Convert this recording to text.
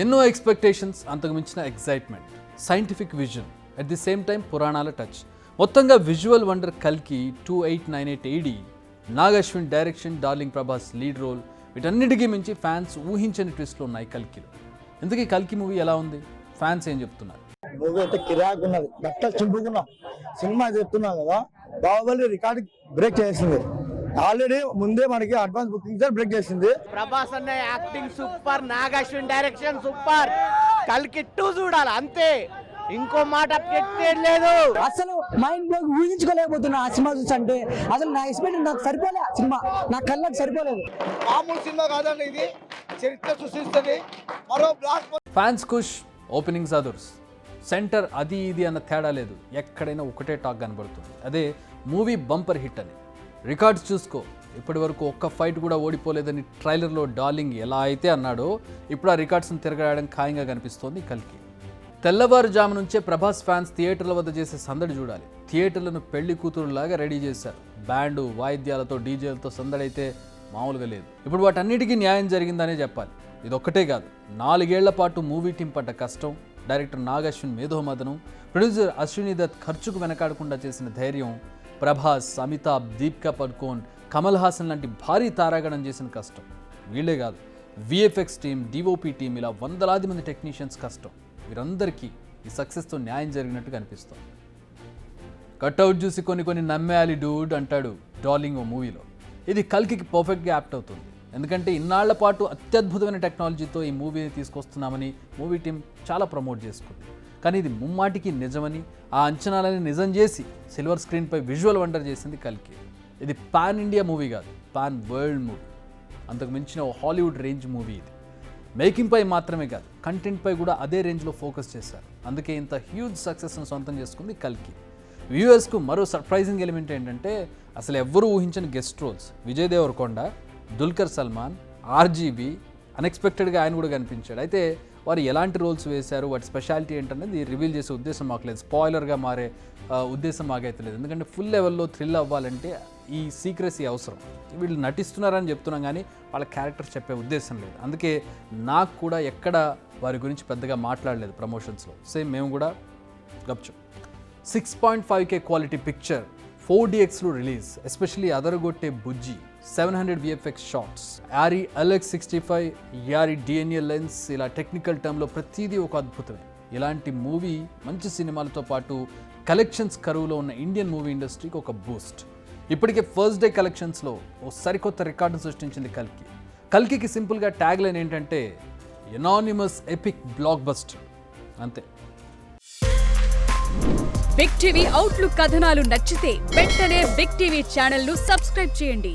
ఎన్నో ఎక్స్పెక్టేషన్స్, అంతకు మించిన excitement, scientific vision, at the same time పురాణాల టచ్. మొత్తంగా విజువల్ వండర్ కల్కి 2898 AD, Nag Ashwin direction, darling Prabhas lead role, వీటన్నిటికీ మించి ఫ్యాన్స్ ఊహించని ట్విస్ట్లు ఉన్నాయి కల్కిలో. ఇంతకీ కల్కి మూవీ ఎలా ఉంది? ఫ్యాన్స్ ఏం చెప్తున్నారు? మూవీ అయితే కిరాక్ ఉన్నది, గట్ట చింపుకున్నాం. సినిమా చెప్తున్నా కదా, బాహుబలి రికార్డ్ బ్రేక్ చేసింది. ఆల్రెడీ ముందే మనకి అడ్వాన్స్ బుకింగ్ బ్రేక్ చేసింది. ప్రభాస్ అన్న acting super, Nag Ashwin direction super, కల్కి 2 చూడాలి అంతే, ఇంకో మాట పెట్టలేదు. అసలు మైండ్ బ్లోక్ ఊహించుకోలేకపోతున్నా ఆ సినిమా చూసి. అంటే అసలు నా ఎక్స్పెక్ట్ నాకు సరిపోలే, సినిమా నా కళ్ళకి సరిపోలేదు. మామూలు సినిమా కాదండి ఇది, చరిత్ర సృష్టిస్తుంది. మరో బ్లాక్ ఫ్యాన్స్ ఖుష్, ఓపెనింగ్స్ అదర్స్, సెంటర్ అది ఇది అన్న తేడా లేదు, ఎక్కడైనా ఒకటే టాక్ కనబడుతుంది, అదే మూవీ బంపర్ హిట్ అని. రికార్డ్స్ చూసుకో, ఇప్పటి వరకు ఒక్క ఫైట్ కూడా ఓడిపోలేదని ట్రైలర్లో డార్లింగ్ ఎలా అయితే అన్నాడో, ఇప్పుడు ఆ రికార్డ్స్ని తిరగడం ఖాయంగా కనిపిస్తోంది కల్కి. తెల్లవారుజాము నుంచే ప్రభాస్ ఫ్యాన్స్ థియేటర్ల వద్ద చేసే సందడి చూడాలి. థియేటర్లను పెళ్లి కూతురులాగా రెడీ చేశారు. బ్యాండు, వాయిద్యాలతో, డీజేలతో సందడైతే మామూలుగా లేదు. ఇప్పుడు వాటన్నిటికీ న్యాయం జరిగిందనే చెప్పాలి. ఇదొక్కటే కాదు, 4 ఏళ్ల పాటు మూవీ టీం పడ్డ కష్టం, డైరెక్టర్ నాగ్ అశ్విన్ మేధోమదనం, ప్రొడ్యూసర్ అశ్విని దత్ ఖర్చుకు వెనకాడకుండా చేసిన ధైర్యం, ప్రభాస్, అమితాబ్, దీపికా పడుకోన్, కమల్ హాసన్ లాంటి భారీ తారాగణం చేసిన కష్టం. వీళ్ళే కాదు, విఎఫ్ఎక్స్ టీం, డిఓపి టీం, ఇలా వందలాది మంది టెక్నీషియన్స్ కష్టం. వీరందరికీ ఈ సక్సెస్తో న్యాయం జరిగినట్టు కనిపిస్తుంది. కట్అవుట్ చూసి కొన్ని నమ్మేయాలి డూడ్ అంటాడు డార్లింగ్ ఓ మూవీలో. ఇది కల్కికి పర్ఫెక్ట్గా యాప్ట్ అవుతుంది. ఎందుకంటే ఇన్నాళ్ల పాటు అత్యద్భుతమైన టెక్నాలజీతో ఈ మూవీని తీసుకొస్తున్నామని మూవీ టీం చాలా ప్రమోట్ చేసుకుంది. కానీ ఇది ముమ్మాటికి నిజమని, ఆ అంచనాలని నిజం చేసి సిల్వర్ స్క్రీన్పై విజువల్ వండర్ చేసింది కల్కి. ఇది పాన్ ఇండియా మూవీ కాదు, పాన్ వరల్డ్ మూవీ. అంతకు మించిన ఓ హాలీవుడ్ రేంజ్ మూవీ ఇది. మేకింగ్పై మాత్రమే కాదు, కంటెంట్పై కూడా అదే రేంజ్లో ఫోకస్ చేశారు. అందుకే ఇంత హ్యూజ్ సక్సెస్ను సొంతం చేసుకుంది కల్కి. వ్యూవర్స్కు మరో సర్ప్రైజింగ్ ఎలిమెంట్ ఏంటంటే, అసలు ఎవ్వరూ ఊహించని గెస్ట్ రోల్స్. విజయ్ దేవరకొండ, దుల్కర్ సల్మాన్, ఆర్జీబీ, అన్ఎక్స్పెక్టెడ్గా ఆయన కూడా కనిపించాడు. అయితే వారు ఎలాంటి రోల్స్ వేశారు, వాటి స్పెషాలిటీ ఏంటనేది రివీల్ చేసే ఉద్దేశం మాకు లేదు, స్పాయిలర్గా మారే ఉద్దేశం మాకైతే లేదు. ఎందుకంటే ఫుల్ లెవెల్లో థ్రిల్ అవ్వాలంటే ఈ సీక్రెసీ అవసరం. వీళ్ళు నటిస్తున్నారని చెప్తున్నాం కానీ వాళ్ళ క్యారెక్టర్ చెప్పే ఉద్దేశం లేదు. అందుకే నాకు కూడా ఎక్కడ వారి గురించి పెద్దగా మాట్లాడలేదు ప్రమోషన్స్లో. సేమ్ మేము కూడా గప్చు. 6.5K క్వాలిటీ పిక్చర్ 4DXలో రిలీజ్. ఎస్పెషలీ అదరగొట్టే Bujji, 700 VFX shots, Arri LX65, Arri DNA lens, ఇలా టెక్నికల్ టర్మ్లో ప్రతిదీ ఒక అద్భుతమే. ఇలాంటి మూవీ మంచి సినిమాలతో పాటు కలెక్షన్స్ కరువులో ఉన్న ఇండియన్ మూవీ ఇండస్ట్రీకి ఒక బూస్ట్. ఇప్పటికే ఫస్ట్ డే కలెక్షన్స్లో ఓ సరికొత్త రికార్డును సృష్టించింది కల్కి. కల్కికి సింపుల్గా ట్యాగ్ లైన్ ఏంటంటే ఎనానిమస్ ఎపిక్ బ్లాక్ బస్టర్, అంతే. బిగ్ టీవీ అవుట్లుక్ కథనాలు నచ్చితే వెంటనే బిగ్ టీవీ ఛానల్ ను సబ్స్క్రైబ్ చేయండి.